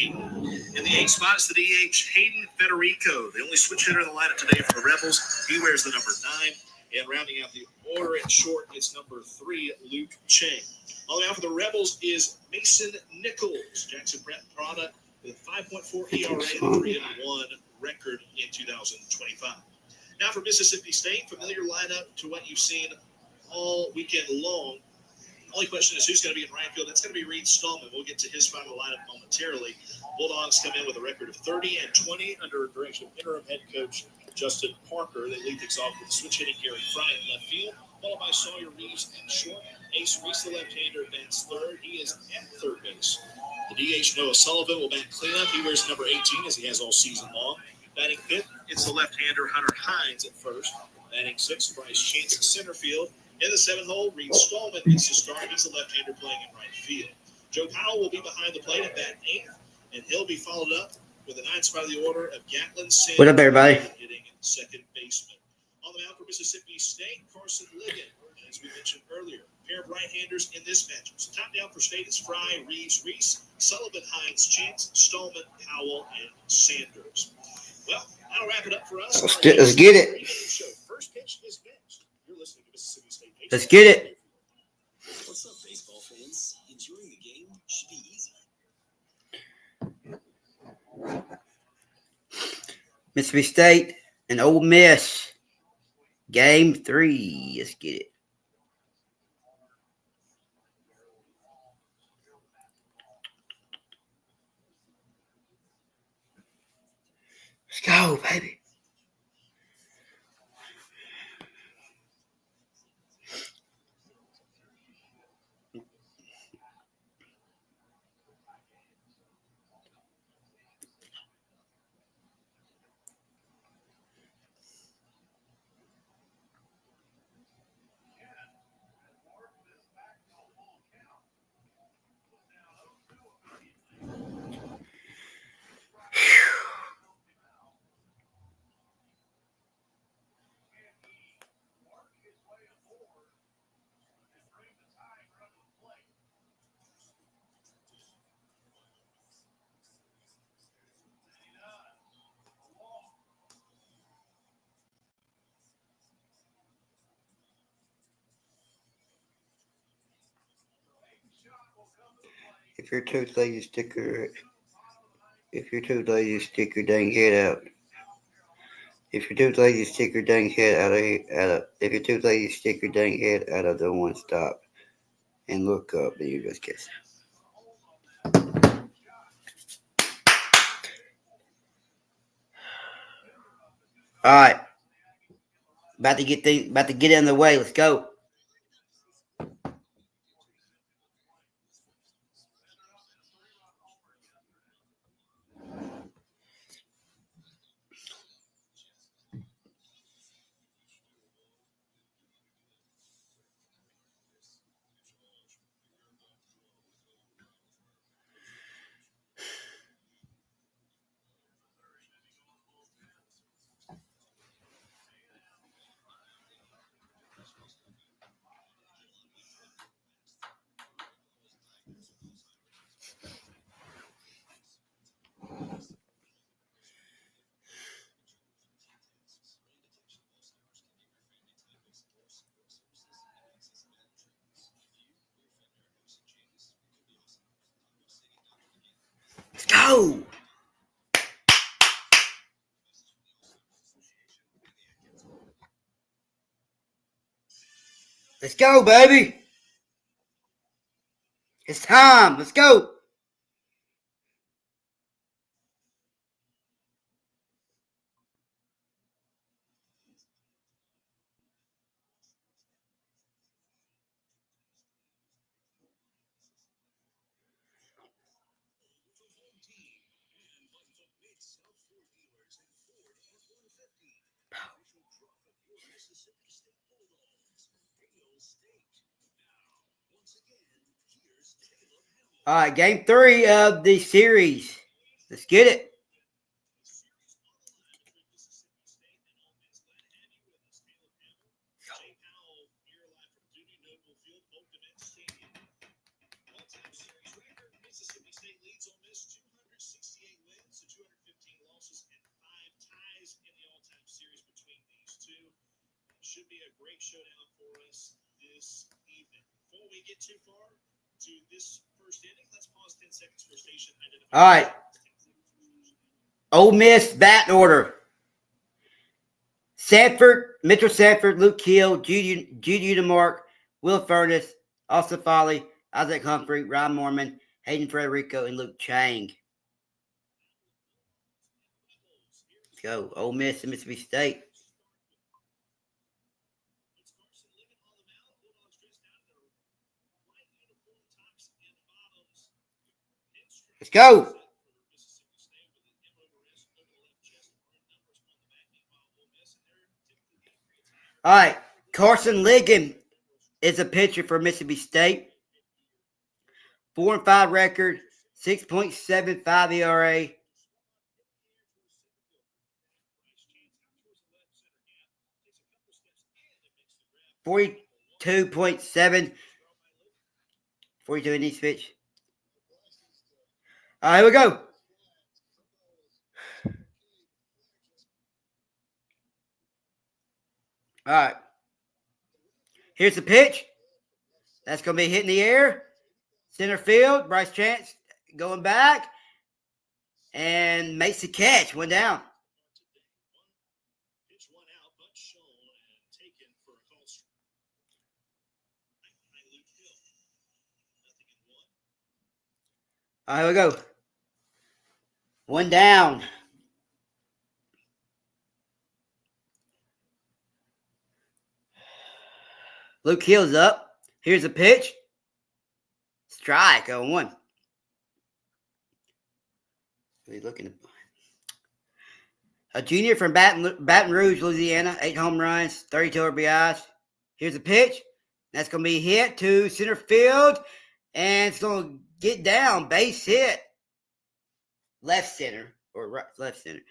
8. In the 8 spot is the DH, Hayden Federico, the only switch hitter in the lineup today for the Rebels. He wears the number 9. And rounding out the order at short, it's number 3, Luke Chang. On the mound for the Rebels is Mason Nichols, Jackson product with 5.4 ERA and a 3-1 record in 2025. Now for Mississippi State, familiar lineup to what you've seen all weekend long. Only question is who's going to be in right field. That's going to be Reed Stallman. We'll get to his final lineup momentarily. Bulldogs come in with a record of 30-20 under direction of interim head coach Justin Parker. They lead things off with switch hitting Gary Fry in left field, followed by Sawyer Reeves in short. Ace Reese, the left-hander, bats third. He is at third base. The DH, Noah Sullivan, will bat cleanup. He wears number 18, as he has all season long. Batting fifth, it's the left-hander Hunter Hines at first. Batting sixth, Bryce Chance at center field. In the 7th hole, Reed Stallman gets to start. He's the left-hander playing in right field. Joe Powell will be behind the plate at bat 8th, and he'll be followed up with the 9th spot of the order of Gatlin Sanders. What up, everybody? Hitting second baseman. On the mound for Mississippi State, Carson Ligon, as we mentioned earlier. Pair of right-handers in this matchup. So top down for State is Fry, Reeves, Reese, Sullivan, Hines, Chance, Stallman, Powell, and Sanders. Well, that'll wrap it up for us. Let's get it. First pitch is next. You're listening to Mississippi State Baseball. Let's get it. What's up, baseball fans? Enjoying the game should be easy. Mississippi State and Ole Miss. Game 3. Let's get it. Let's go, baby. If you're too lazy, stick your dang head out. If you're too lazy, stick your dang head if you're too lazy, stick your dang head out of the one stop and look up, and you just kiss. All right, about to get in the way. Let's go. Let's go. Let's go, baby. It's time. Let's go. All right, game 3 of the series. Let's get it. be a great showdown for us this evening. Before we get too far to this first inning, let's pause 10 seconds for station identification. All right. Ole Miss batting order. Sanford, Mitchell Sanford, Luke Keel, Jude Udemark, Will Furnace, Austin Foley, Isaac Humphrey, Ryan Mormon, Hayden Frederico, and Luke Chang. Let's go. Ole Miss and Mississippi State. Let's go. All right. Carson Ligon is a pitcher for Mississippi State. 4-5 record, 6.75 ERA. 42.7. 42 in each pitch. All right, here we go. All right. Here's the pitch. That's going to be hitting the air. Center field. Bryce Chance going back. And makes the catch. One down. Pitch one out, but shown and taken for a call strike. Luke Hill. Nothing in one. All right, here we go. One down. Luke Hill's up. Here's a pitch. Strike on one. What are you looking at? A junior from Baton Rouge, Louisiana. 8 home runs, 32 RBIs. Here's a pitch. That's going to be hit to center field. And it's going to get down. Base hit. Left center. Or right center.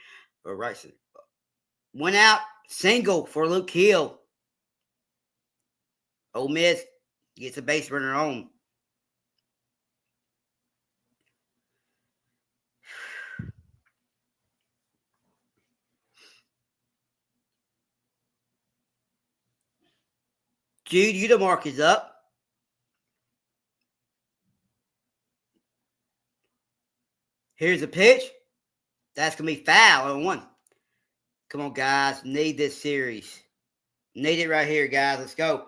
One out. Single for Luke Hill. Ole Miss gets a base runner on. Jude Udemark is up. Here's a pitch. That's going to be foul on one. Come on, guys. Need this series. Need it right here, guys. Let's go.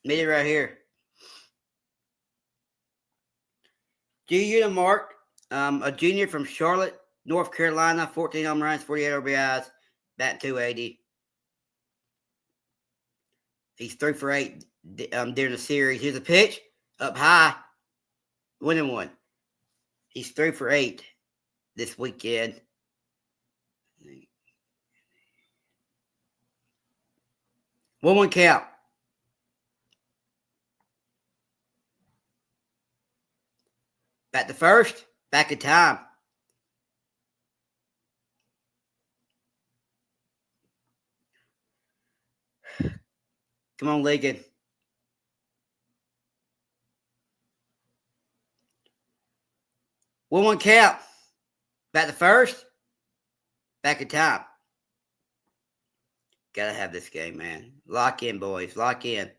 Need it right here. Jude Udemark, a junior from Charlotte, North Carolina. 14 home runs, 48 RBIs. Batting 280. He's 3 for 8 during the series. Here's a pitch. Up high. 1-1. He's 3 for 8 this weekend. One count. Back to first. Back in time. Come on, Ligon. One count. Back to first. Back in time. Gotta have this game, man. Lock in, boys. Lock in.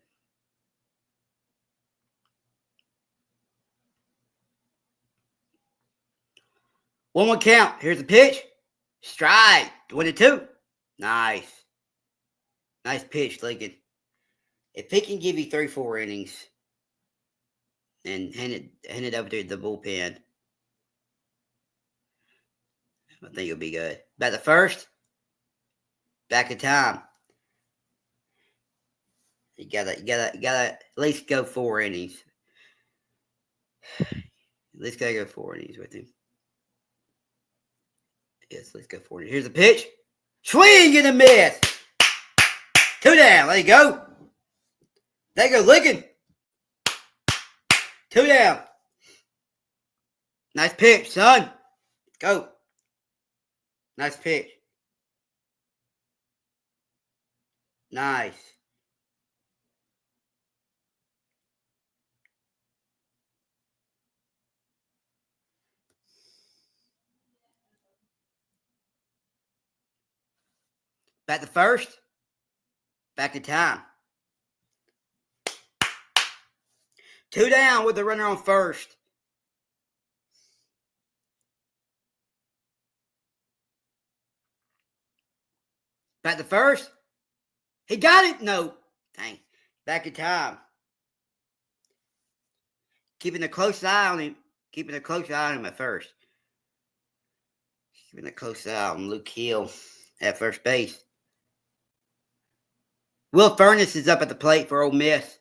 One count. Here's the pitch. Strike. 22. Nice. Nice pitch, Lincoln. If he can give you 3-4 innings and hand it over to the bullpen, I think it'll be good. Back to first. Back in time. You gotta at least go 4 innings. At least gotta go 4 innings with him. Yes, let's go 4 innings. Here's the pitch. Swing and a miss. 2 down. There you go. There you go, Lincoln. 2 down. Nice pitch, son. Go. Nice pitch. Nice. Back to first. Back to time. 2 down with the runner on first. Back to first. He got it. No. Dang. Back in time. Keeping a close eye on him. Keeping a close eye on him at first. Keeping a close eye on Luke Hill at first base. Will Furnace is up at the plate for Ole Miss.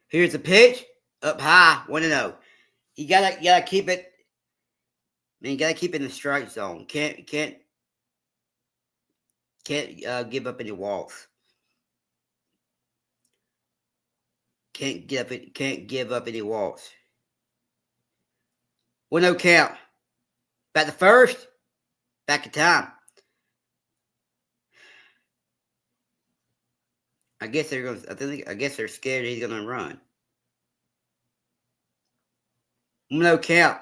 Here's the pitch. Up high. 1-0. You gotta keep it. Man, you gotta keep it in the strike zone. Can't give up any walks. Can't give up any walks. 1-0 count. Back to first. Back in time. I guess they're scared he's gonna run. 1-0 count.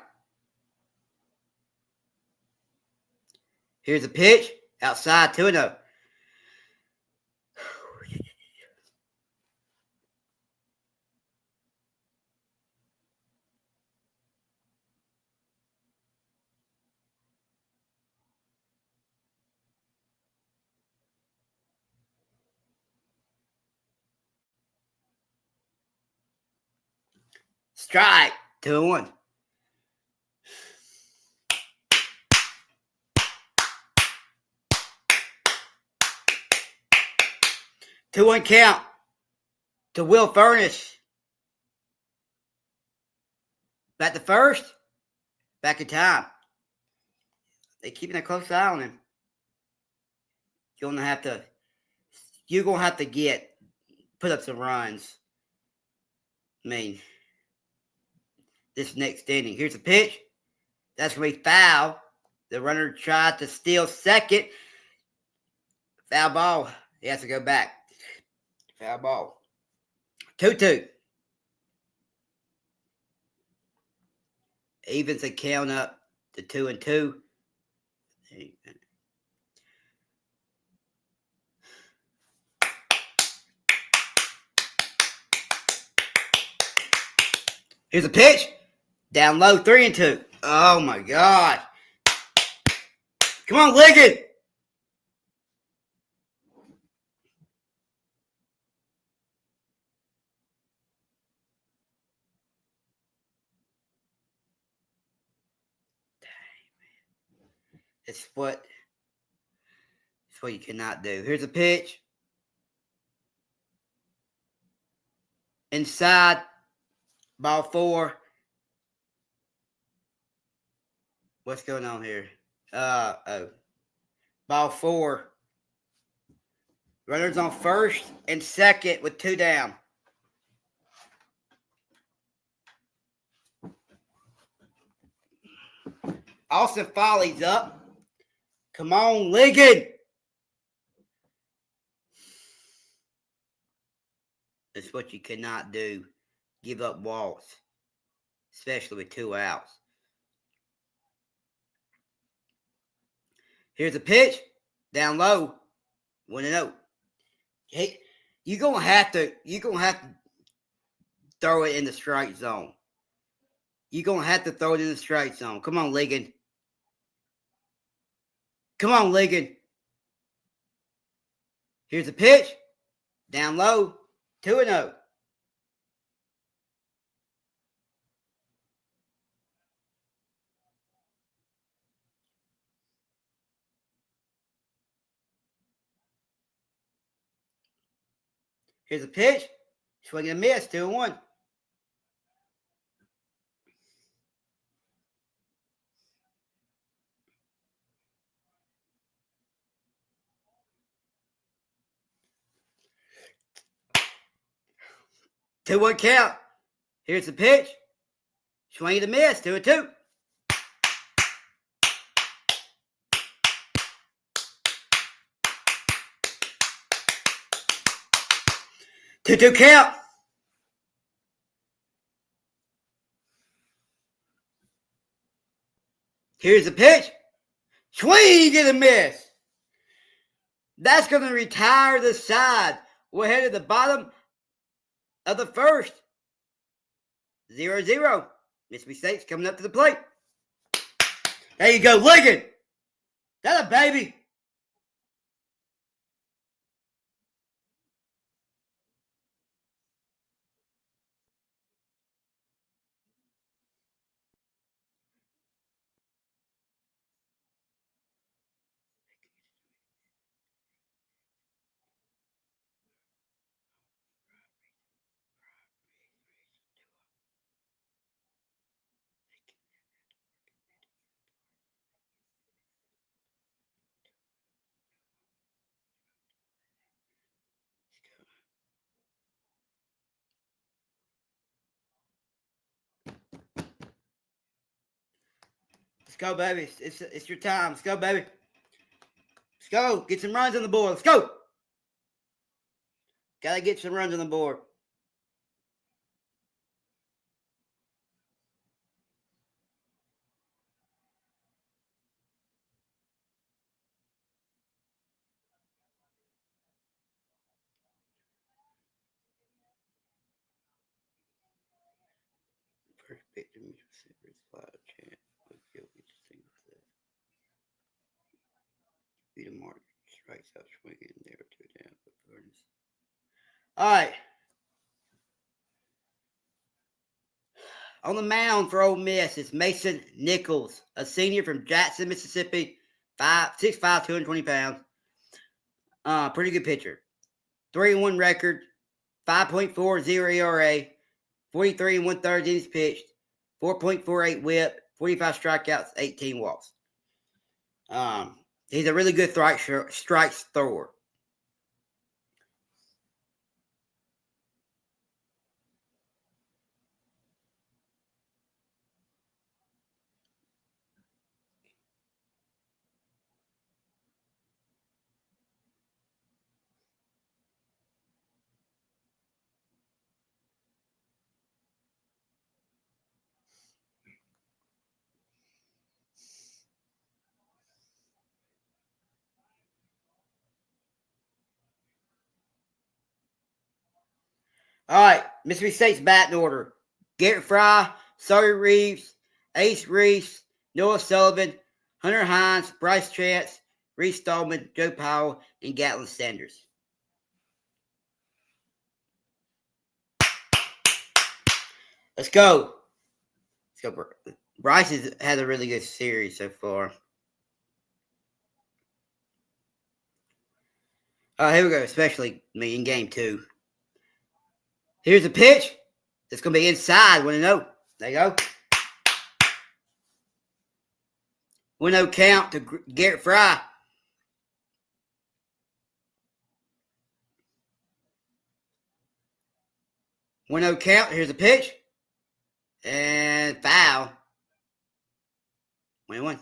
Here's a pitch. Outside, 2-0. Strike. 2-1. Two-one count to Will Furnace. Back to first. Back in time. They're keeping a close eye on him. You're gonna have to put up some runs. I mean, this next inning. Here's a pitch. That's gonna be foul. The runner tried to steal second. Foul ball. He has to go back. Foul ball. 2-2. Evens the count up to 2-2. Here's a pitch. Down low, 3-2. Oh my God. Come on, Liggett. It's what you cannot do. Here's a pitch. Inside. Ball 4. What's going on here? Ball 4. Runners on first and second with 2 down. Austin Foley's up. Come on, Liggett. That's what you cannot do. Give up walks, especially with 2 outs. Here's a pitch. Down low. 1-0. Hey, you're gonna have to throw it in the strike zone. You're gonna have to throw it in the strike zone. Come on, Liggett. Come on, Liggett. Here's a pitch. Down low. 2-0. Here's a pitch. Swing and miss. 2-1. Two-one count. Here's the pitch. Swing and a miss. 2-2. Two count. Here's the pitch. Swing and a miss. That's going to retire the side. We're headed to the bottom of the first. 0-0. Mississippi State's coming up to the plate. There you go, Lincoln. That a baby. Let's go, baby. It's your time. Let's go, baby. Let's go. Get some runs on the board. Let's go. Gotta get some runs on the board. First pitch to Mitchell Sippers, fly chance. Beat a mark, strikes out swinging there to down the furnace. All right. On the mound for Ole Miss is Mason Nichols, a senior from Jackson, Mississippi, 6'5", 220 pounds. Pretty good pitcher. 3-1 record, 5.40 ERA, 43 1/3 innings pitched, 4.48 WHIP, 45 strikeouts, 18 walks. He's a really good strikes thrower. All right, Mississippi State's batting order. Garrett Fry, Sawyer Reeves, Ace Reese, Noah Sullivan, Hunter Hines, Bryce Chance, Reese Stallman, Joe Powell, and Gatlin Sanders. Let's go. Let's go. Bryce has had a really good series so far. Here we go, especially in game 2. Here's a pitch. It's going to be inside. 1-0. There you go. 1-0 count to Garrett Fry. Count. Here's a pitch. And foul. 1-1.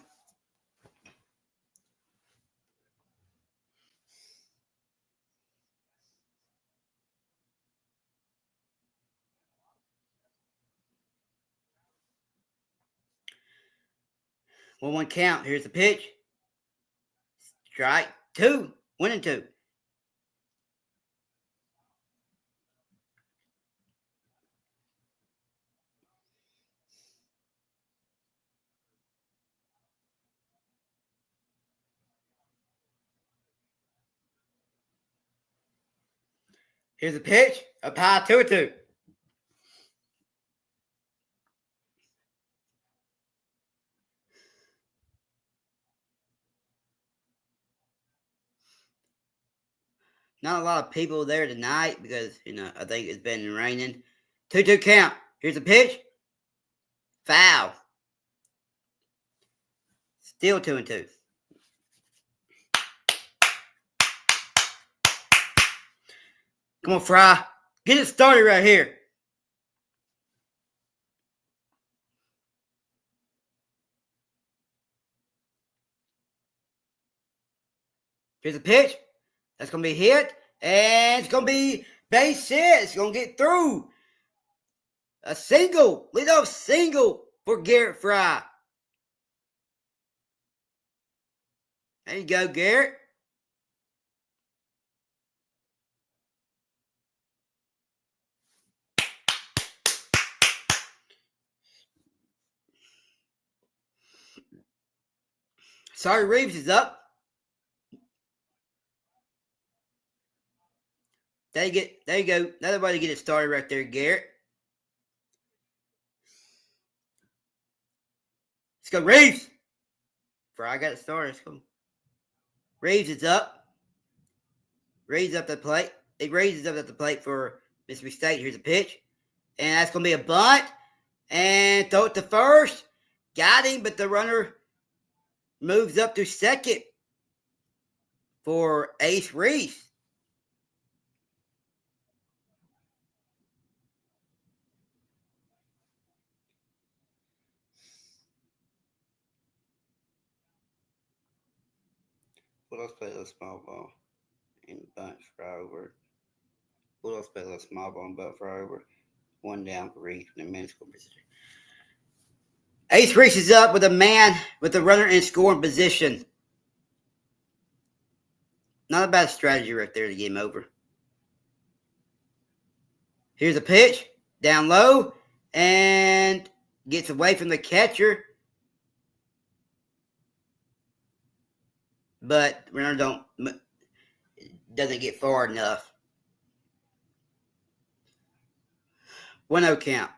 One count. Here's the pitch. Strike 2. 1-2. Here's a pitch. Up high, 2-2. Not a lot of people there tonight because, I think it's been raining. 2-2 count. Here's a pitch. Foul. Still 2-2. Come on, Fry. Get it started right here. Here's a pitch. That's going to be hit. And it's going to be base hit. It's going to get through. A single. Leadoff single for Garrett Fry. There you go, Garrett. Sorry, Reeves is up. There you go. Another way to get it started right there, Garrett. Let's go, Reeves. Before I got it started, let's go. Reeves is up. Reeves up the plate. It raises up at the plate for Mississippi State. Here's a pitch. And that's going to be a bunt. And throw it to first. Got him, but the runner moves up to second for Ace Reese. Bulldogs play a little small ball and bunt fly over. Bulldogs play a little small ball and bunt fly over. One down for Reese in the men's score position. Ace Reese is up with a man with the runner in scoring position. Not a bad strategy right there to get him over. Here's a pitch down low and gets away from the catcher. But runner doesn't get far enough. 1-0 count.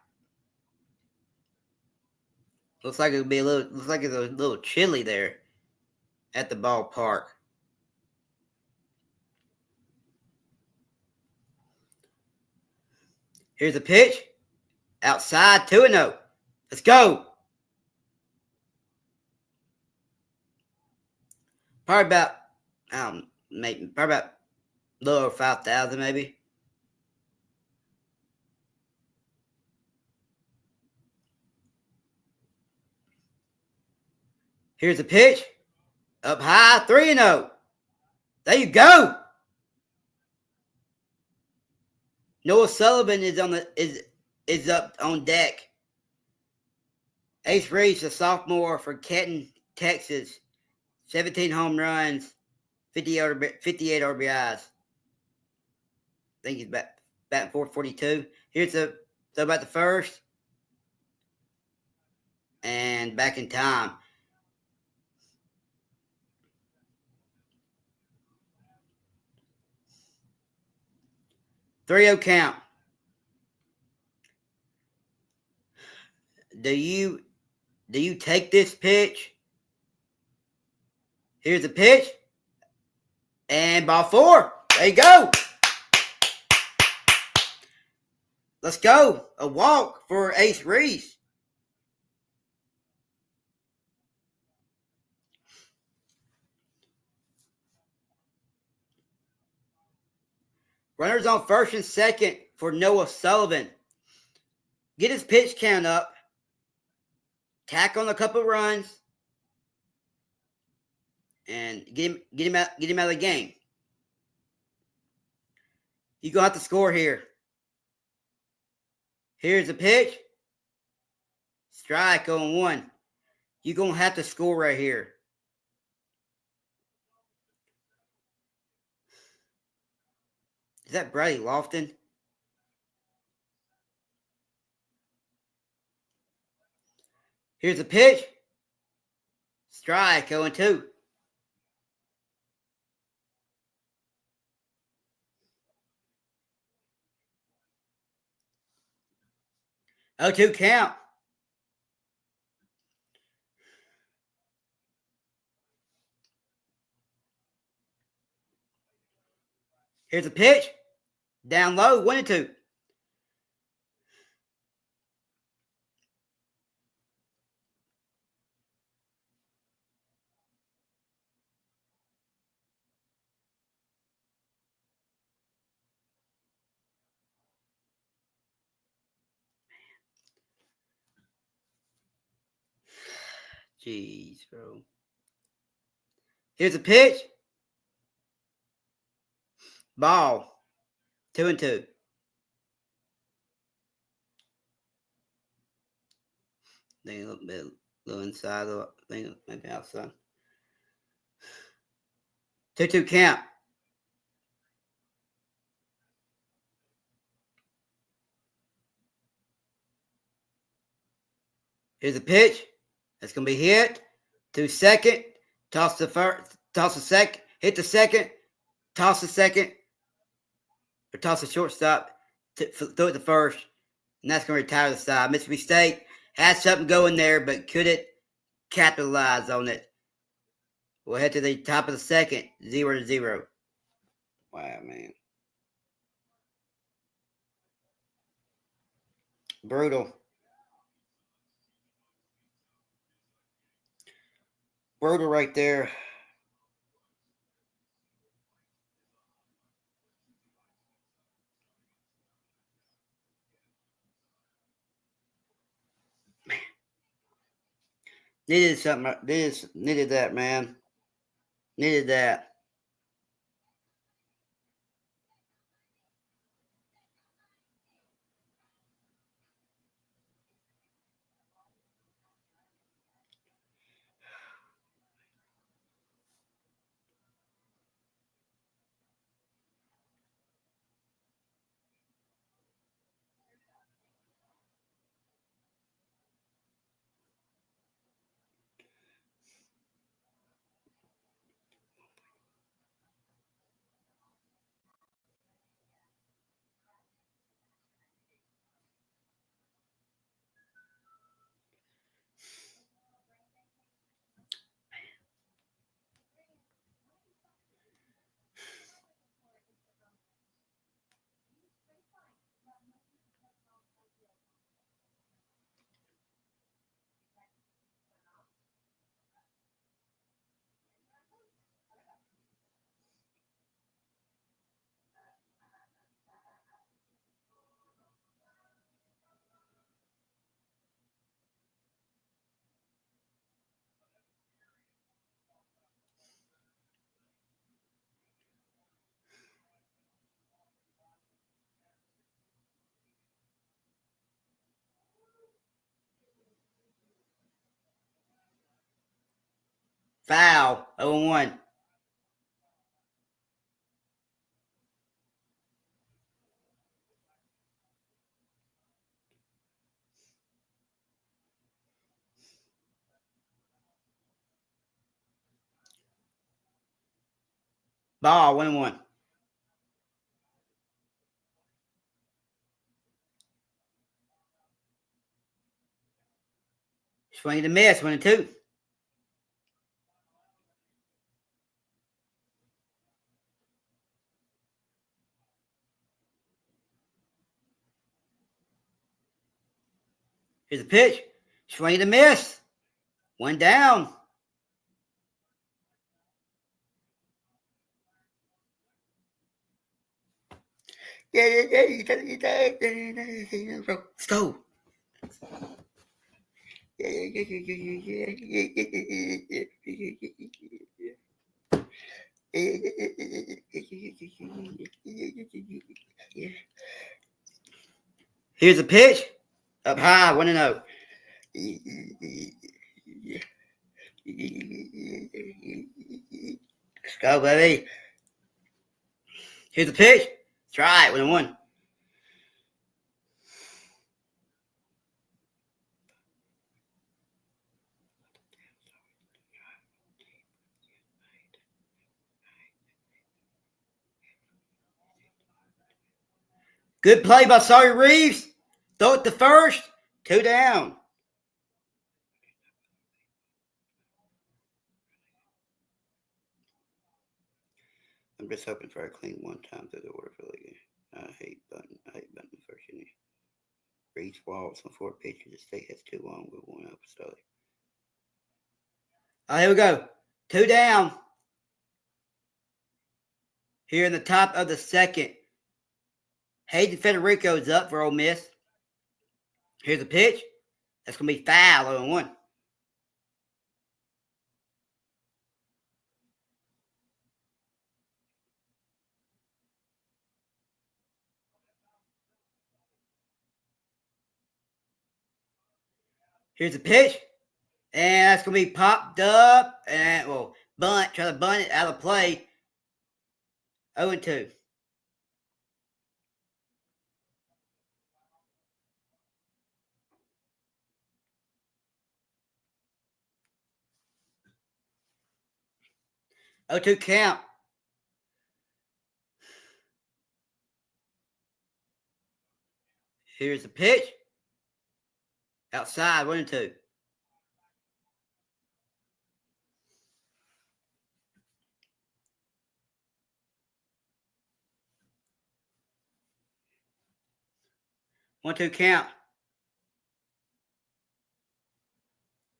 Looks like it's a little chilly there at the ballpark. Here's a pitch. Outside, 2-0. Let's go. Probably about a little over 5,000 maybe. Here's a pitch. Up high, 3-0. There you go. Noah Sullivan is up on deck. Ace Reese, a sophomore for Kenton, Texas. 17 home runs, 58 RBIs. I think he's batting 442. Here's throw about the first. And back in time. Three-0 count. Do you take this pitch? Here's a pitch. And ball 4. There you go. Let's go. A walk for Ace Reese. Runners on first and second for Noah Sullivan. Get his pitch count up. Tack on a couple runs. And get him out of the game. You're going to have to score here. Here's a pitch. Strike on 1. You're going to have to score right here. Is that Brady Lofton? Here's a pitch. Strike 0-2. Oh, 2 count. Here's a pitch. Down low, 1-2. Jeez, bro. Here's a pitch. Ball. 2-2. Think a little inside, maybe outside. 2-2 count. Here's the pitch. That's going to be hit. To second. Toss the first. Toss the second. Hit the second. Toss the second. Or toss the shortstop. Throw it to first. And that's going to retire the side. Mississippi State had something going there, but couldn't capitalize on it. We'll head to the top of the second. 0-0. Wow, man. Brutal. Brutal right there. Man. Needed something. Needed that, man. Needed that. Foul. 0-1. Ball. 1-1. Swing and miss. 1-2. Here's the pitch. Swing and miss. 1 down. Let's go. Here's the pitch. Up high. 1-0. Let's go, baby. Here's the pitch. Try it. 1-1. Good play by Sawyer Reeves. Throw it to first. 2 down. I'm just hoping for a clean 1 time through the order for the game. I hate button first inning. Reeves walks on 4 pitches. The State has 2 on with 1 up slowly. Here we go. 2 down. Here in the top of the second. Hayden Federico is up for Ole Miss. Here's the pitch. That's going to be foul. 0-1. Here's the pitch. And that's going to be popped up. And, bunt. Try to bunt it out of play. 0-2. Oh, 2 count. Here's the pitch. Outside, 1-2. One, two count.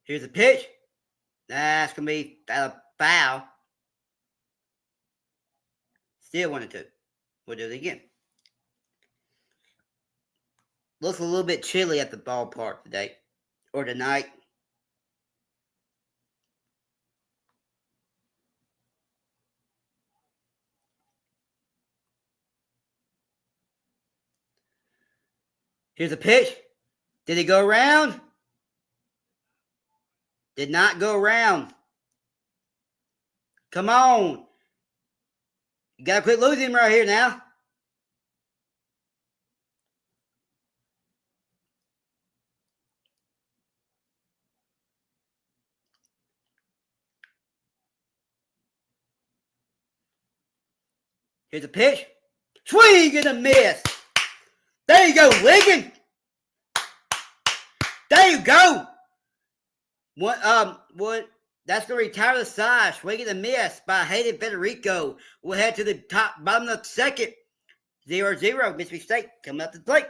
Here's the pitch. That's going to be a foul. Still 1-2. We'll do it again. Looks a little bit chilly at the ballpark today. Or tonight. Here's a pitch. Did it go around? Did not go around. Come on. You got to quit losing right here now. Here's a pitch. Swing and a miss. There you go, Wiggin. There you go. What? That's going to retire the side. Swing and a miss by Hayden Federico. We'll head to the bottom of the second. 0-0. Mississippi State coming up to the plate.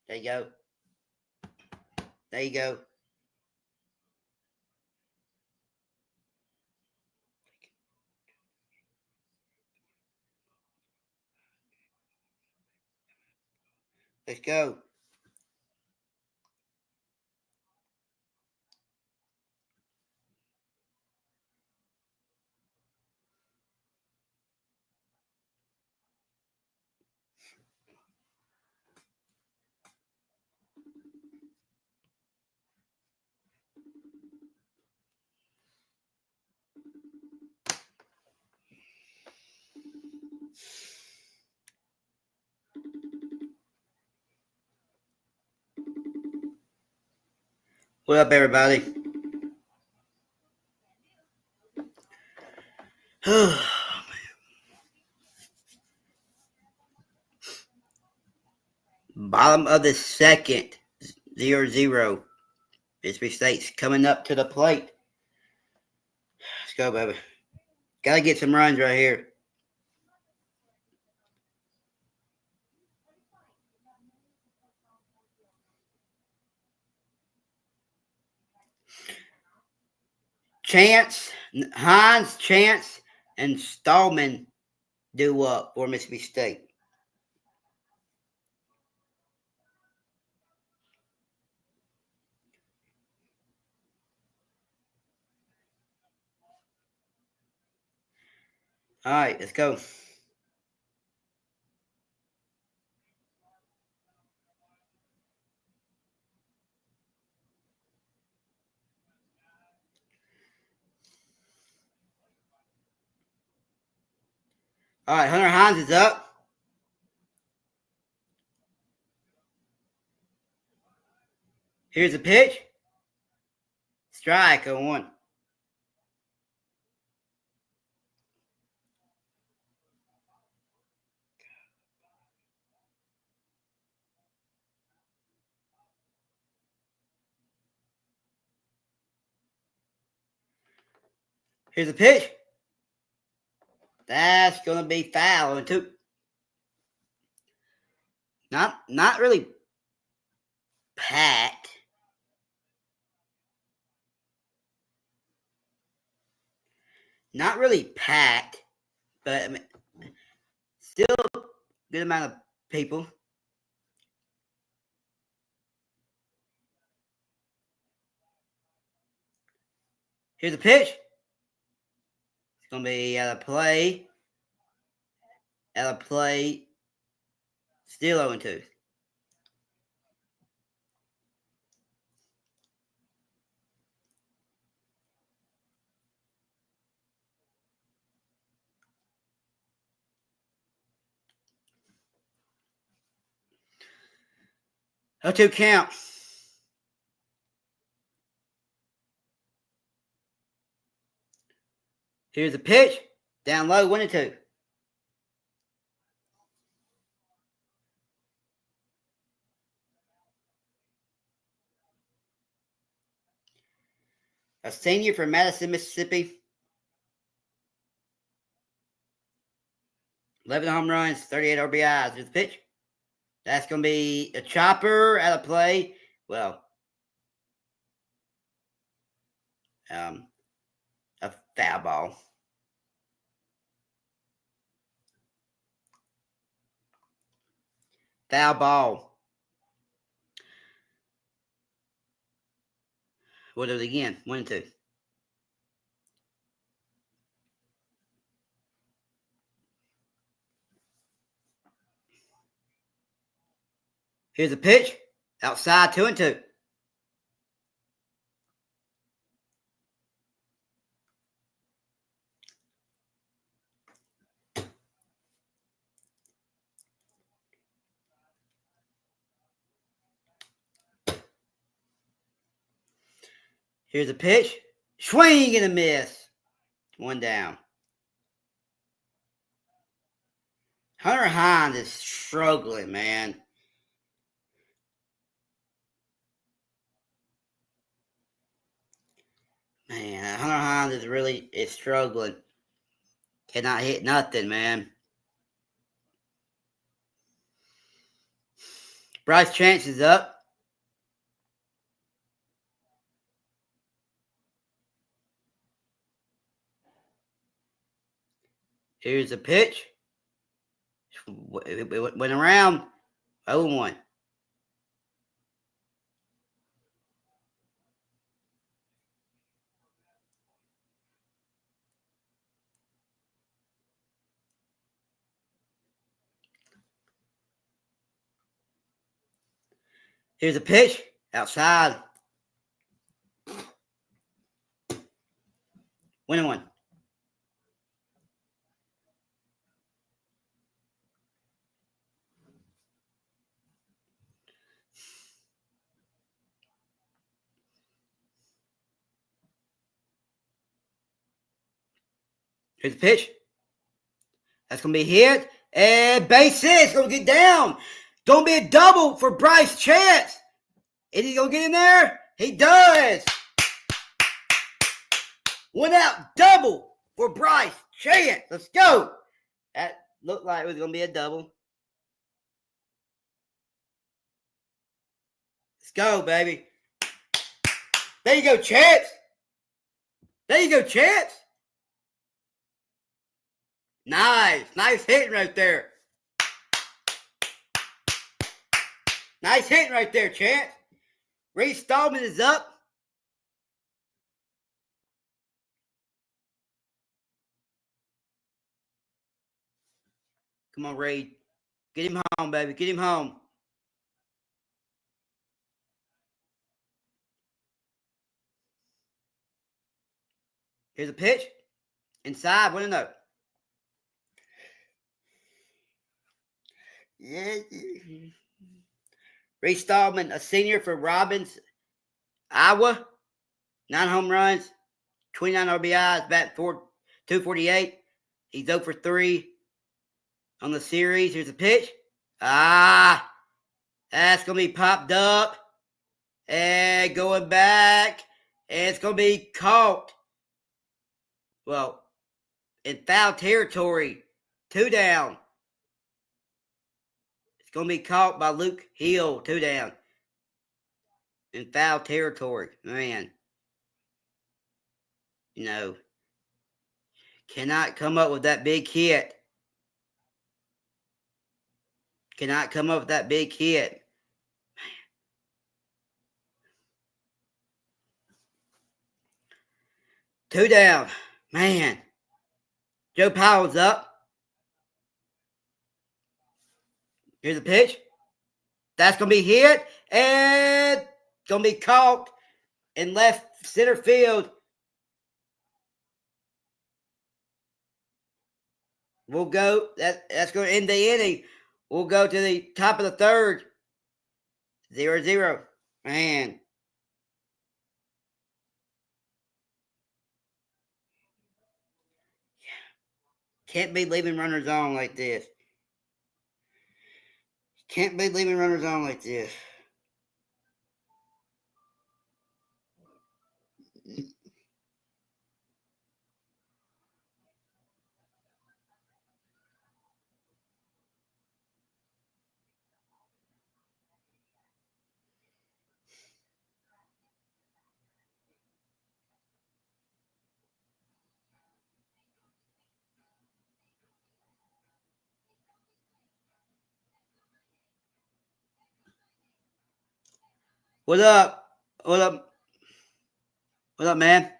There you go. There you go. Let's go. What up, everybody? Bottom of the second. 0-0. Mississippi State's coming up to the plate. Let's go, baby. Got to get some runs right here. Hines, Chance, and Stallman do up for Mississippi State. All right, let's go. All right, Hunter Hines is up. Here's the pitch. Strike on 1. Here's the pitch. That's going to be foul on 2. Not really packed. Not really packed, but I mean, still a good amount of people. Here's the pitch. It's going to be out of play. Out of play. Still 0-2. 0-2 count. Here's the pitch. Down low, 1-2. A senior from Madison, Mississippi. 11 home runs, 38 RBIs. Here's the pitch. That's going to be a chopper out of play. Well, a foul ball. Foul ball. We'll do it again. 1-2. Here's a pitch. Outside, 2-2. Here's a pitch. Swing and a miss. 1 down. Hunter Hines is struggling, man. Man, Hunter Hines is struggling. Cannot hit nothing, man. Bryce Chance is up. Here's a pitch. It went around. 0-1. Here's a pitch. Outside. 1-1. Here's the pitch. That's going to be hit. And base hit. It's going to get down. Going to be a double for Bryce Chance. Is he going to get in there? He does. 1 out double for Bryce Chance. Let's go. That looked like it was going to be a double. Let's go, baby. There you go, Chance. There you go, Chance. Nice. Nice hitting right there. Nice hitting right there, Chance. Reese Stallman is up. Come on, Reed. Get him home, baby. Get him home. Here's a pitch. Inside, 1-0. Yeah. Reese Stallman, a senior for Robbins, Iowa. 9 home runs, 29 RBIs, batting .248. He's 0 for 3 on the series. Here's a pitch. That's going to be popped up and going back. And it's going to be caught. Well, in foul territory. 2 down. It's going to be caught by Luke Hill. 2 down. In foul territory. Man. You know. Cannot come up with that big hit. Cannot come up with that big hit. Man. 2 down. Man. Joe Powell's up. Here's a pitch. That's going to be hit. And going to be caught in left center field. We'll go. That's going to end the inning. We'll go to the top of the third. 0-0. Man. Can't be leaving runners on like this. Can't be leaving runners on like this. What up? What up? What up, man?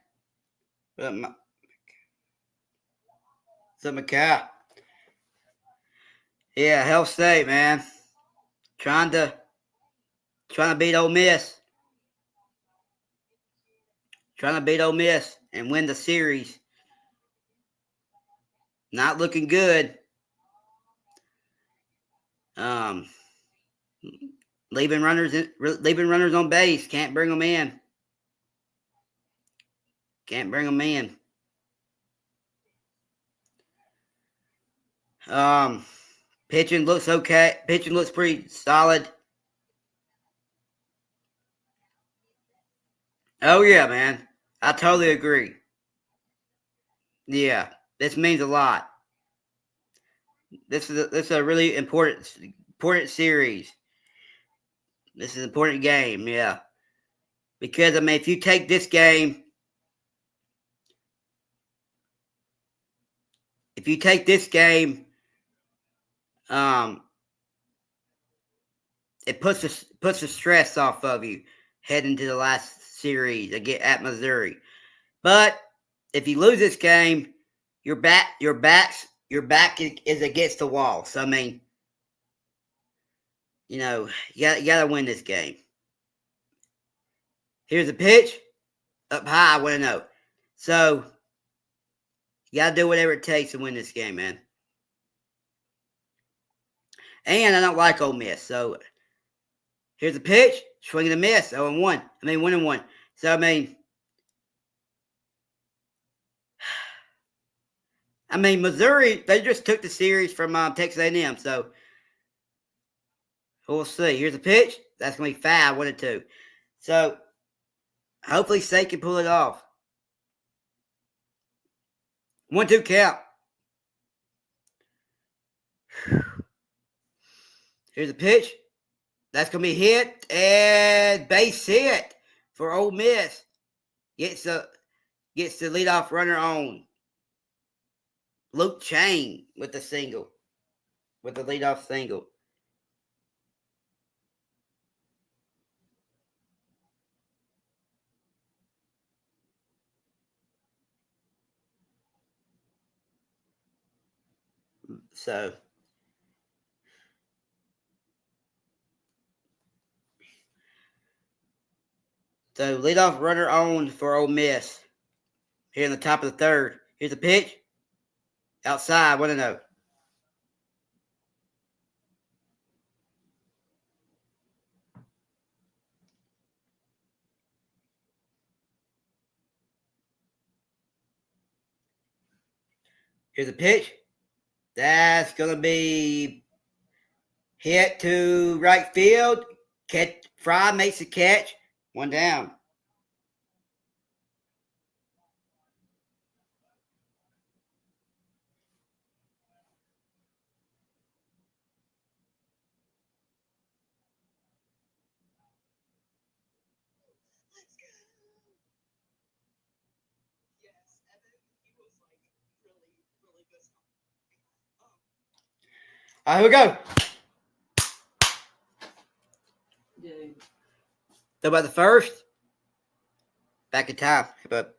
What up, what's up, Macau? Yeah, Hell State, man. Trying to beat Ole Miss. Trying to beat Ole Miss and win the series. Not looking good. Leaving runners on base. Can't bring them in. Can't bring them in. Pitching looks okay. Pitching looks pretty solid. Oh yeah, man. I totally agree. Yeah, this means a lot. This is a really important series. This is an important game, yeah. Because I mean, if you take this game, it puts the stress off of you heading to the last series again at Missouri. But if you lose this game, your back is against the wall. So I mean, you gotta win this game. Here's a pitch up high. I want to know. So you gotta do whatever it takes to win this game, man. And I don't like Ole Miss, so here's a pitch, swing and a miss, 0-1. 1-1. So I mean, Missouri, they just took the series from Texas A&M, so we'll see. Here's a pitch, that's gonna be foul, 1-2. So hopefully State can pull it off. 1-2 count. Here's a pitch. That's going to be hit and base hit for Ole Miss. Gets the leadoff runner on. Luke Chain with the single. With the leadoff single. So leadoff runner on for Ole Miss. Here in the top of the third. Here's a pitch. Outside, 1-0. Here's a pitch. That's going to be hit to right field. Fry makes the catch. 1 down. All right, here we go. So about the first, back in time, but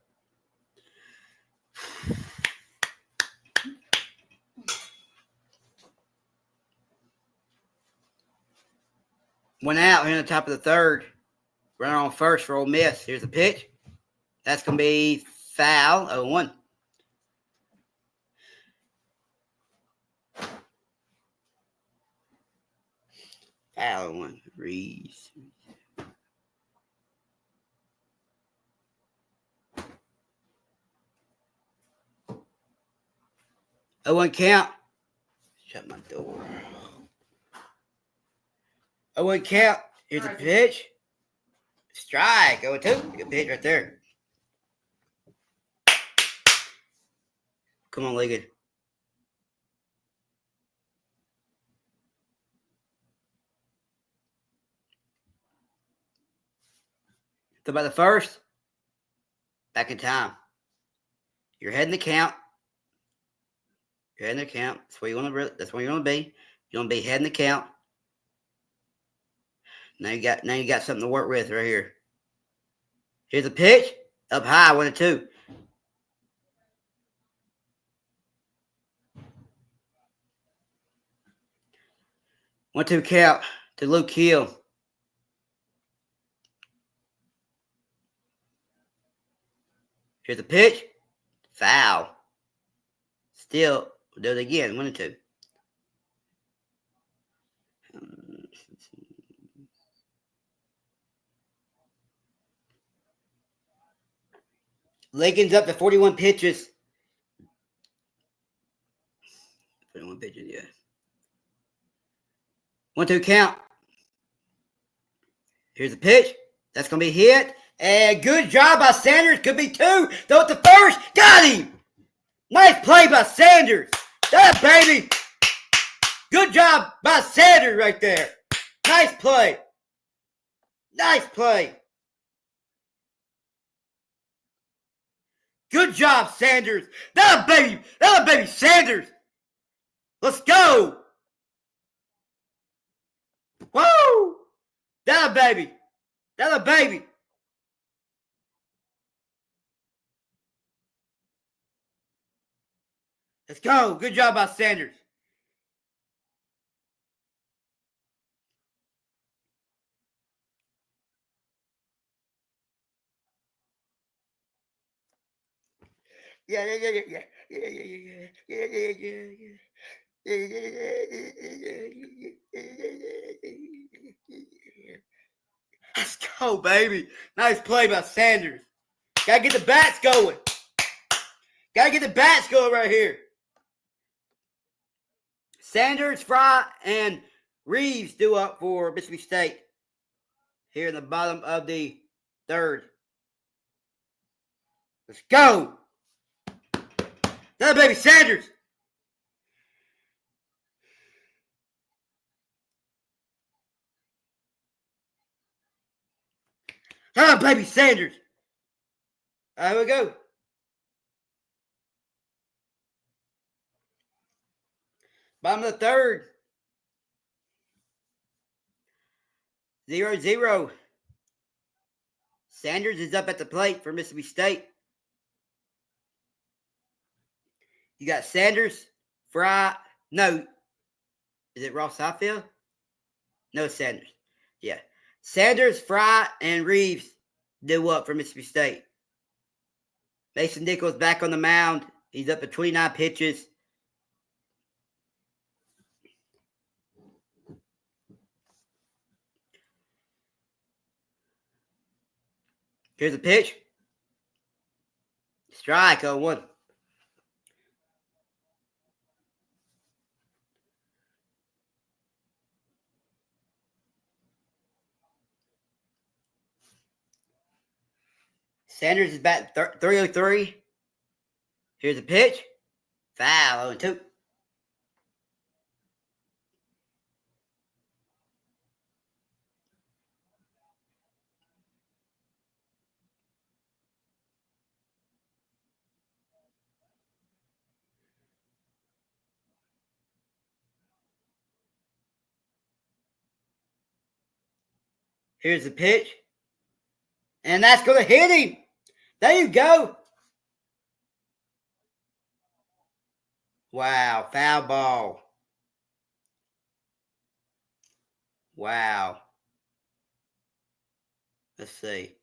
one out here in the top of the third. Runner on first for Ole Miss. Here's the pitch. That's going to be foul, 0-1. Foul one. Reeves. Oh, one count. Shut my door. Oh, one count. Here's a pitch. Strike. Oh, two. Good pitch right there. Come on, Ligon. So about the first, back in time. You're heading the count. You're heading the count. That's where you want to. That's where you want to be. You want to be heading the count. Now you got something to work with right here. Here's a pitch up high, 1-2. One two count to Luke Hill. Here's a pitch. Foul. Still, we'll do it again. 1-2. Lincoln's up to 41 pitches. 41 pitches, yeah. 1-2 count. Here's a pitch. That's going to be hit. And good job by Sanders. Could be two. Throw it to first. Got him. Nice play by Sanders. That baby. Good job by Sanders right there. Nice play. Nice play. Good job, Sanders. That baby Sanders. Let's go. Woo. That baby. That baby. Let's go. Good job by Sanders. Yeah. Let's go, baby. Nice play by Sanders. Gotta get the bats going. Gotta get the bats going right here. Sanders, Fry, and Reeves due up for Mississippi State. Here in the bottom of the third. Let's go. That baby Sanders. That baby Sanders. Here we go. Bottom of the third. 0-0. Sanders is up at the plate for Mississippi State. You got Sanders, Fry. No. Is it Ross Highfield? No, Sanders. Yeah. Sanders, Fry, and Reeves due up for Mississippi State. Mason Nichols back on the mound. He's up to 29 pitches. Here's a pitch. Strike 0-1. Sanders is batting 303. Here's a pitch. Foul 0-2. Here's the pitch. And that's going to hit him. There you go. Wow. Foul ball. Wow. Let's see.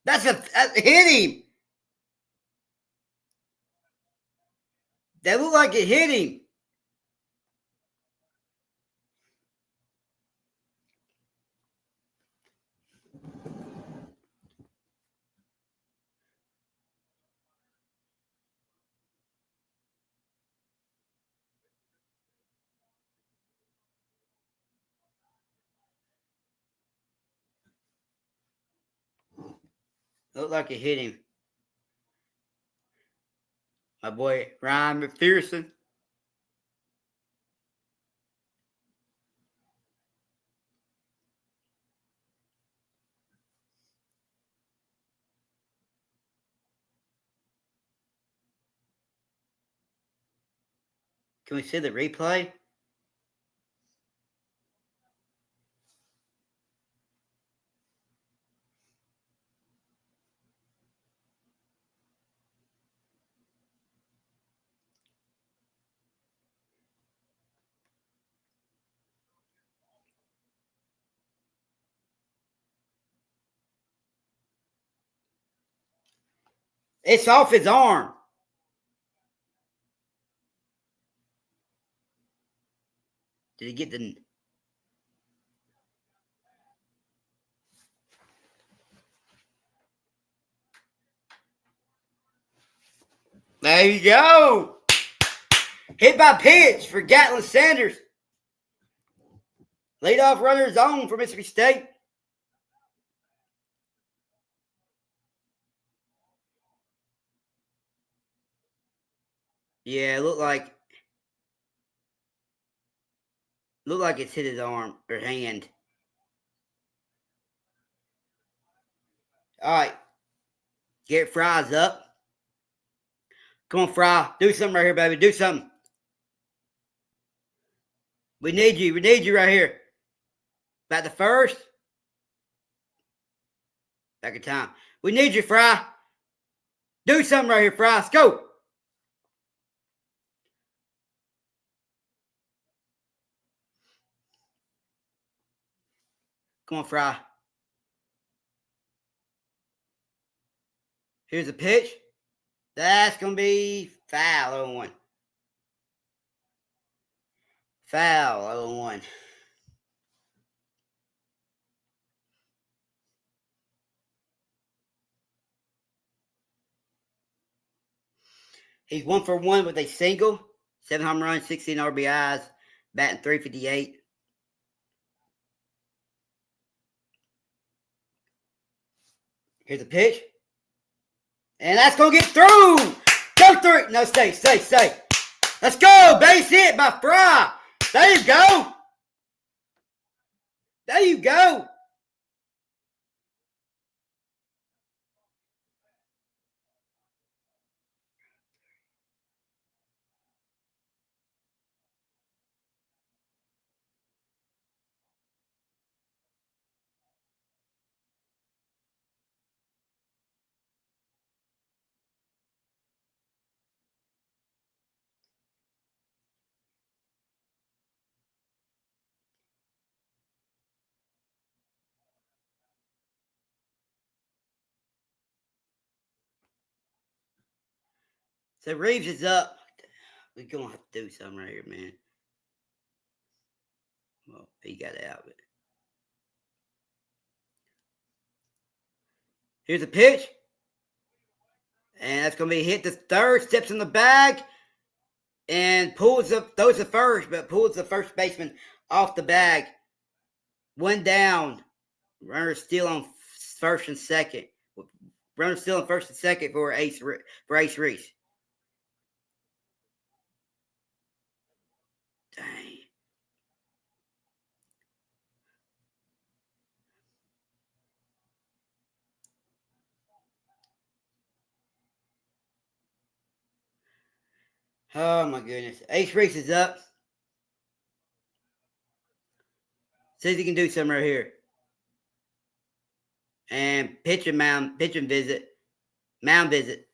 That hit him. That looked like it hit him. Looked like it hit him. My boy Ryan McPherson. Can we see the replay? It's off his arm. Did he get the... There you go. Hit by pitch for Gatlin Sanders. Leadoff runner's on for Mississippi State. Yeah, it looked like it's hit his arm or hand. All right. Garrett Fry's up. Come on, Fry. Do something right here, baby. Do something. We need you. We need you right here. Back to first. Back in time. We need you, Fry. Do something right here, Fry. Let's go. Come on, Fry. Here's a pitch. That's going to be foul, 0-1. Foul, 0-1. He's 1 for 1 with a single, 7 home runs, 16 RBIs, batting .358. Here's a pitch. And that's going to get through. Go through it. No, stay. Let's go. Base hit by Fry. There you go. There you go. So Reeves is up. We're going to have to do something right here, man. Well, he got out of it. Here's a pitch. And that's going to be hit to third. Steps in the bag. And throws the first, but pulls the first baseman off the bag. 1 down. Runner still on first and second. Runner still on first and second for Ace Reese. Dang. Oh my goodness. Ace Reese is up. Says he can do something right here. And pitch and visit. Mound visit.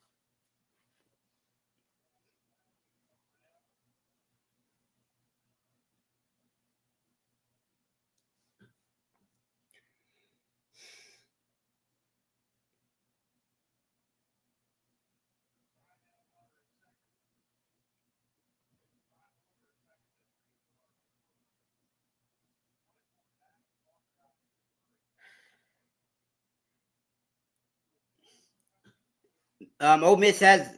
Ole Miss has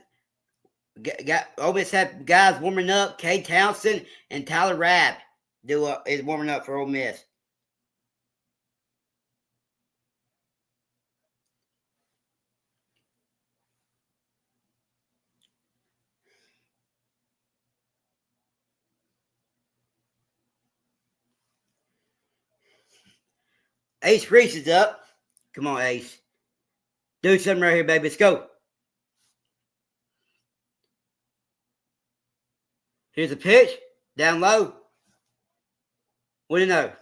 Ole Miss had guys warming up. Kay Townsend and Tyler Rapp is warming up for Ole Miss. Ace Reese is up. Come on, Ace. Do something right here, baby. Let's go. Here's a pitch. Down low. 1-0.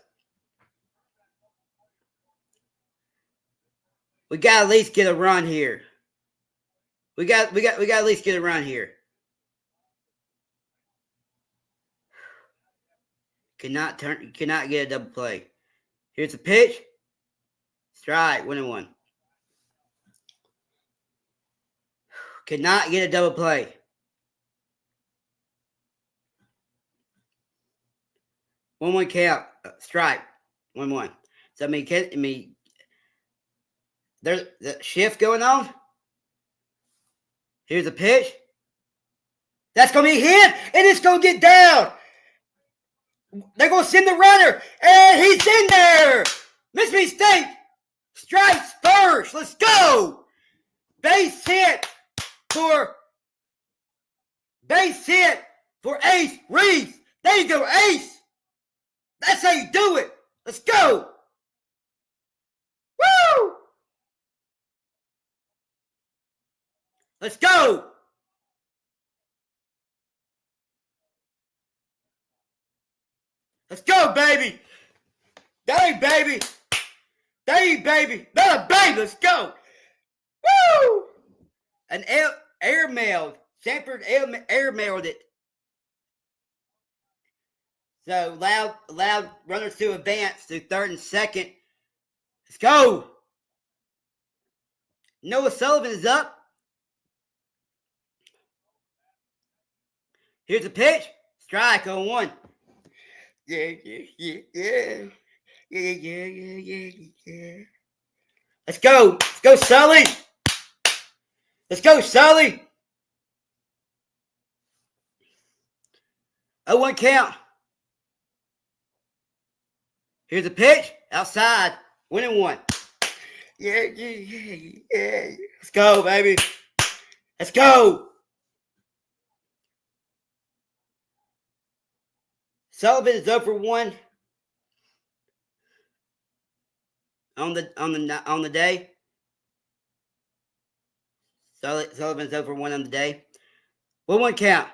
We got to at least get a run here. We got to at least get a run here. Cannot get a double play. Here's a pitch. Strike. 1-1. Cannot get a double play. One count. Strike. 1-1. So I mean, there's the shift going on. Here's a pitch. That's gonna be hit, and it's gonna get down. They're gonna send the runner, and he's in there. Mississippi State strikes first. Let's go. Base hit for Ace Reese. There you go, Ace. That's how you do it. Let's go. Woo! Let's go. Let's go, baby. Dang, baby. Dang, baby. Another baby. Let's go. Woo! An air mailed. Sanford air mailed it. So allowed runners to advance to third and second. Let's go. Noah Sullivan is up. Here's a pitch. Strike on 1. Yeah. Let's go. Let's go, Sully. Let's go, Sully. 0-1 count. Here's a pitch. Outside. 1-1. Yeah. Let's go, baby. Let's go. Sullivan is 0 for 1 on the day. Sullivan's 0 for 1 on the day. 1-1 count.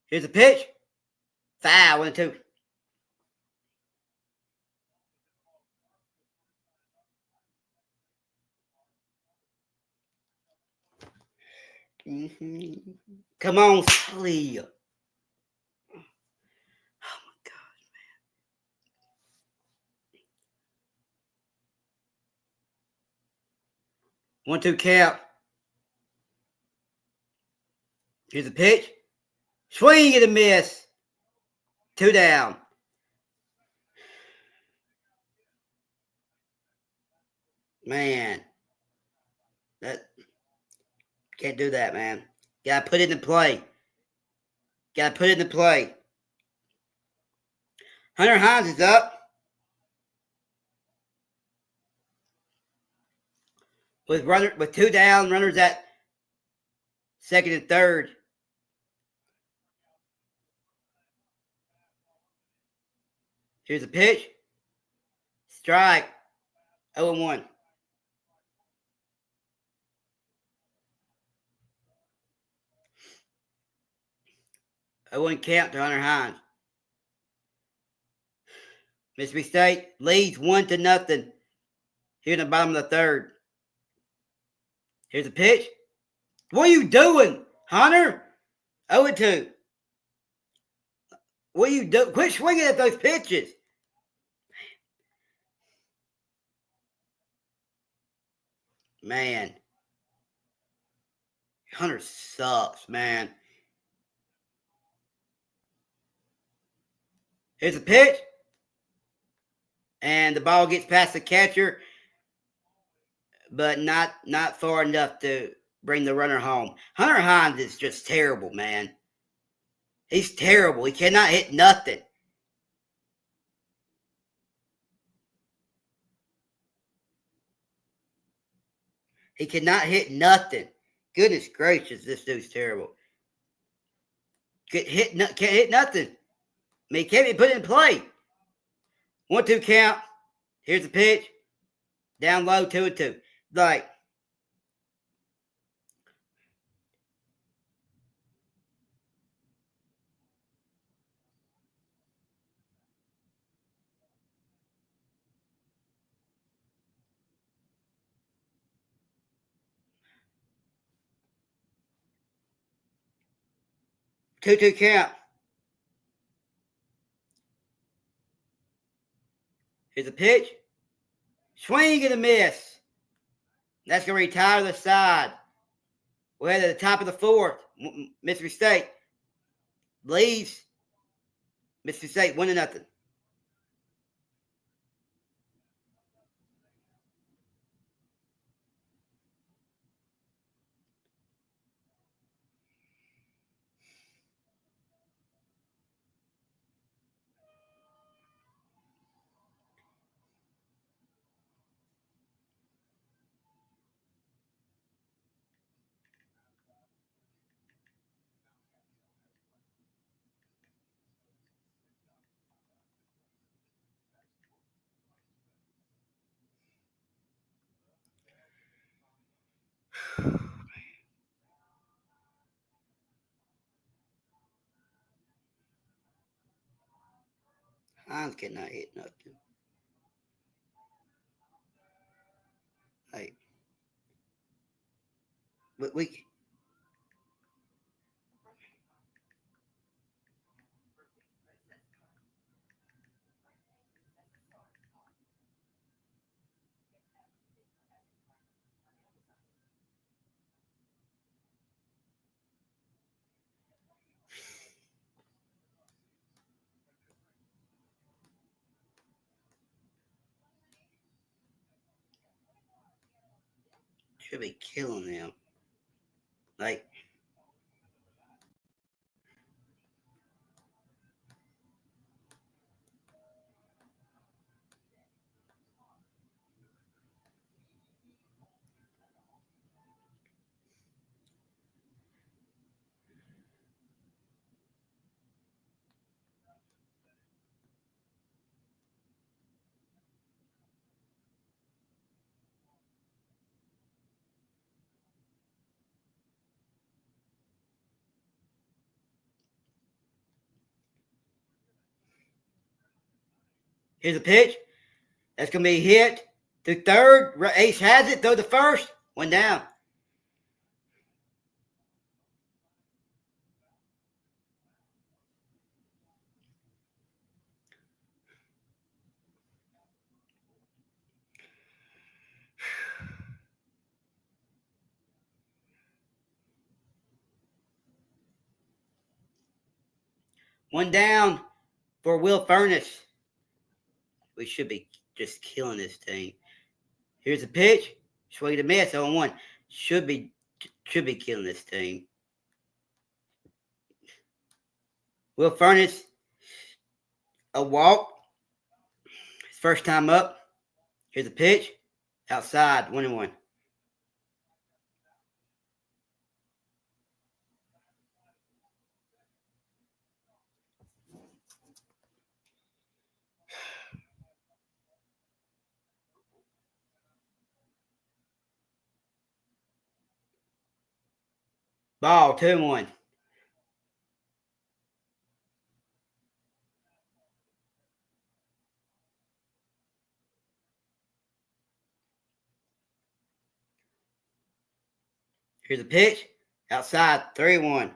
Here's a pitch. Foul. 1-2. Come on, Sully. Oh my God, man. 1-2 count. Here's a pitch. Swing and a miss. 2 down. Man. That can't do that, man. Gotta put it in play. Hunter Hines is up. With 2 down, runners at second and third. Here's a pitch. Strike. 0-1. I wouldn't count to Hunter Hines. Mississippi State leads 1-0 here in the bottom of the third. Here's a pitch. What are you doing, Hunter? 0-2. What are you doing? Quit swinging at those pitches. Man. Hunter sucks, man. Here's a pitch. And the ball gets past the catcher, but not far enough to bring the runner home. Hunter Hines is just terrible, man. He's terrible. He cannot hit nothing. He cannot hit nothing. Goodness gracious, this dude's terrible. Can't hit nothing. I mean, he can't be put in play. 1-2 count. Here's the pitch. Down low, 2-2. Like, two count. Here's the pitch. Swing and a miss. That's going to retire the side. We're at the top of the fourth. Mississippi State leads. Mississippi State 1-0. Hines cannot hit nothing. Hey, but we. Should be killing them. Like, here's a pitch. That's going to be hit to third. Ace has it. Throw the first. One down. One down for Will Furnace. We should be just killing this team. Here's a pitch. Swing to miss. 0-1. Should be killing this team. Will Furnace, a walk. His first time up. Here's a pitch. Outside. 1-1. Ball. 2-1. Here's a pitch. Outside. 3-1.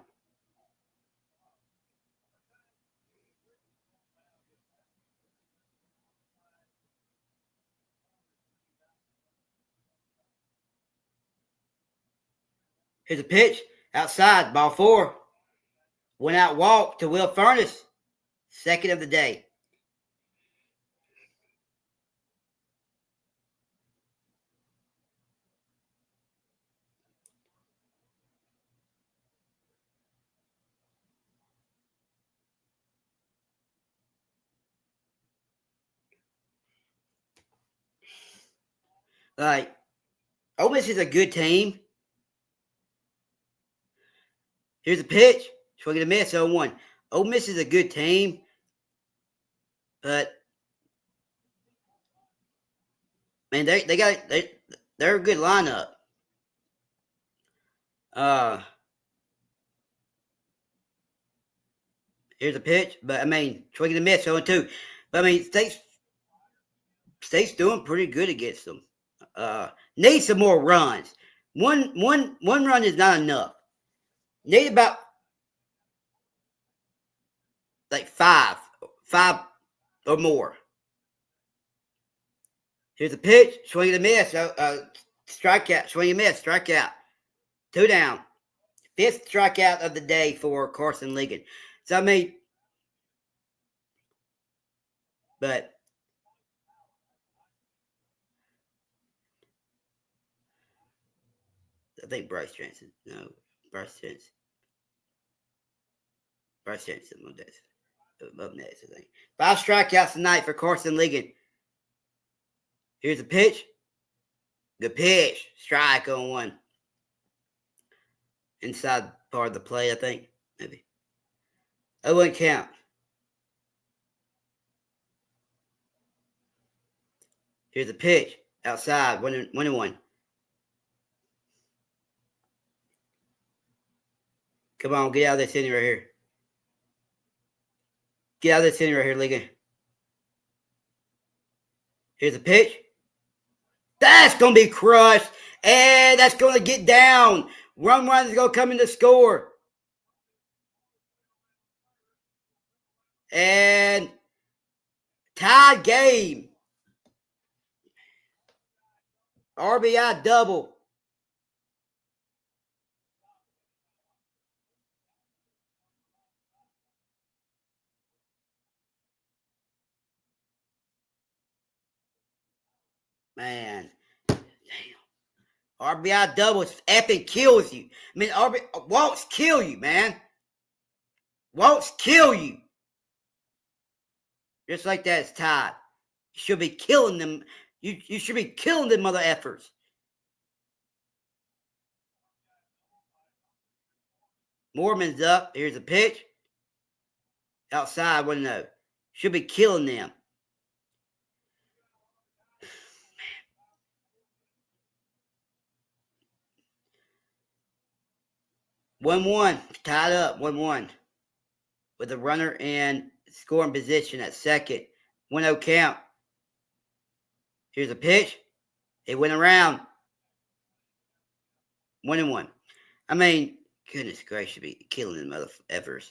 Here's a pitch. Outside. Ball 4. Went out walk to Will Furnace. Second of the day. Like, Ole Miss is a good team. Here's a pitch. Swing and a miss, 0-1. Ole Miss is a good team, but man, they're a good lineup. Here's a pitch, but I mean, swing and a miss, 0-2. But I mean, State's doing pretty good against them. Need some more runs. One run is not enough. Need about like five or more. Here's a pitch, swing and a miss, strikeout, swing and miss, strikeout. 2 down. 5th strikeout of the day for Carson Ligon. So I mean, but I think Bryce Johnson. No, Bryce Johnson. Bryce Johnson up next, I think. 5 strikeouts tonight for Carson Ligon. Here's a pitch. Good pitch. Strike on 1. Inside part of the play, I think. Maybe. 0-1 count. Here's a pitch. Outside. 1-1. Come on, get out of this inning right here. Get out of this inning right here, Ligon. Here's a pitch. That's going to be crushed. And that's going to get down. Run is going to come in to score. And tied game. RBI double. Man. Damn. RBI double effing kills you. I mean, walks kill you, man. Walks kill you. Just like that, it's tied. You should be killing them. You should be killing them mother effers. Mormon's up. Here's a pitch. Outside, 1-0. Should be killing them. 1-1. Tied up. 1-1. With a runner in scoring position at second. 1-0 count. Here's a pitch. It went around. 1-1. I mean, goodness gracious, should be killing them mother effers.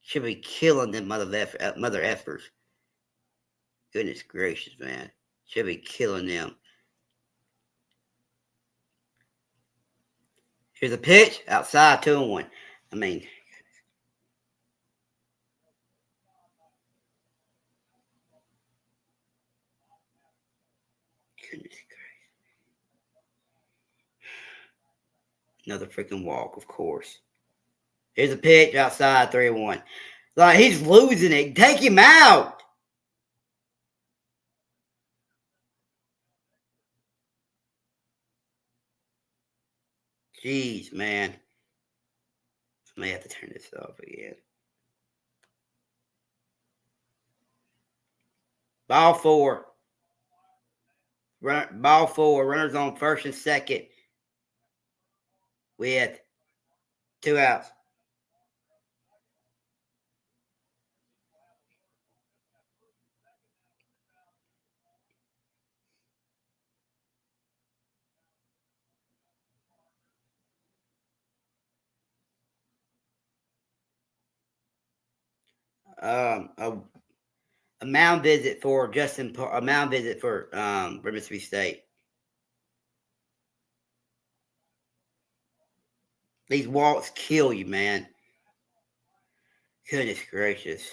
Should be killing them mother effers. Goodness gracious, man. Should be killing them. Here's a pitch. Outside, 2-1. I mean, goodness gracious. Another freaking walk, of course. Here's a pitch. Outside, 3-1. Like, he's losing it. Take him out. Jeez, man. I may have to turn this off again. Ball 4. Ball 4. Runners on first and second. With 2 outs. A mound visit for a mound visit for Mississippi State. These walks kill you, man. Goodness gracious.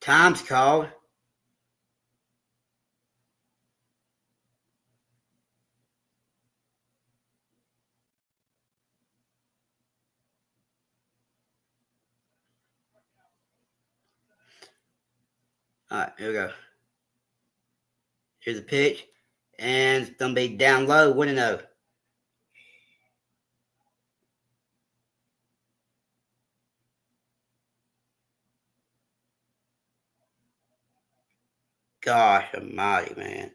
Time's called. All right, here we go. Here's the pitch. And it's going to be down low, 1-0. Gosh almighty, man.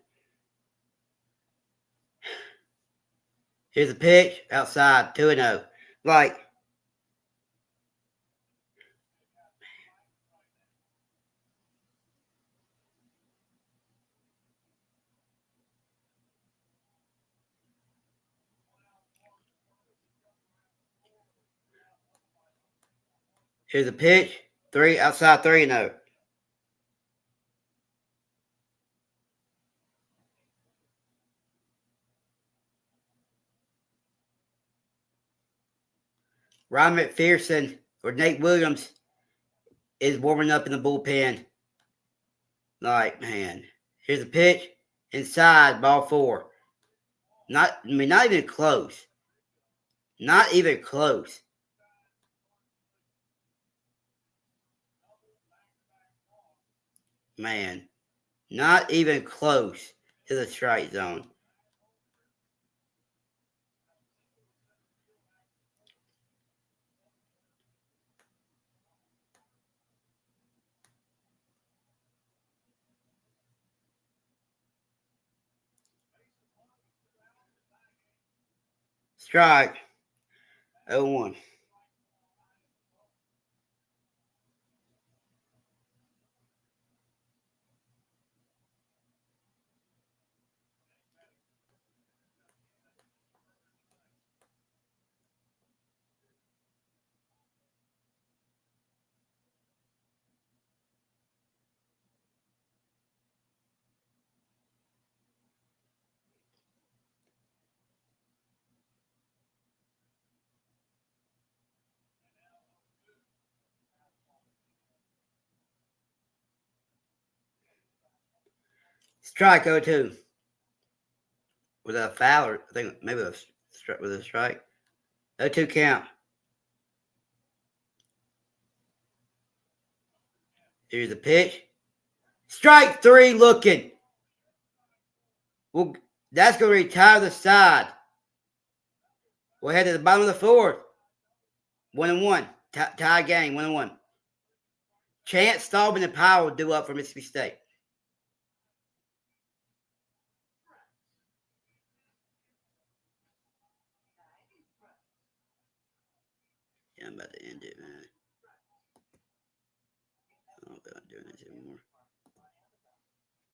Here's the pitch. Outside, 2-0. Like, here's the pitch. Outside, 3-0. Ryan McPherson or Nate Williams is warming up in the bullpen. Like, man. Here's the pitch. Inside, ball 4. Not even close. Not even close. Man. Not even close to the strike zone. Strike. 0-1. Strike 0-2. Was that a foul? Or I think maybe it was a strike. 0-2 count. Here's the pitch. Strike 3 looking. Well, that's going to retire the side. We'll head to the bottom of the 4th. 1-1. Tie game, 1-1. Chance, Staubin, and Powell due up for Mississippi State. Yeah, I'm about to end it, man. I don't know if I'm doing this anymore.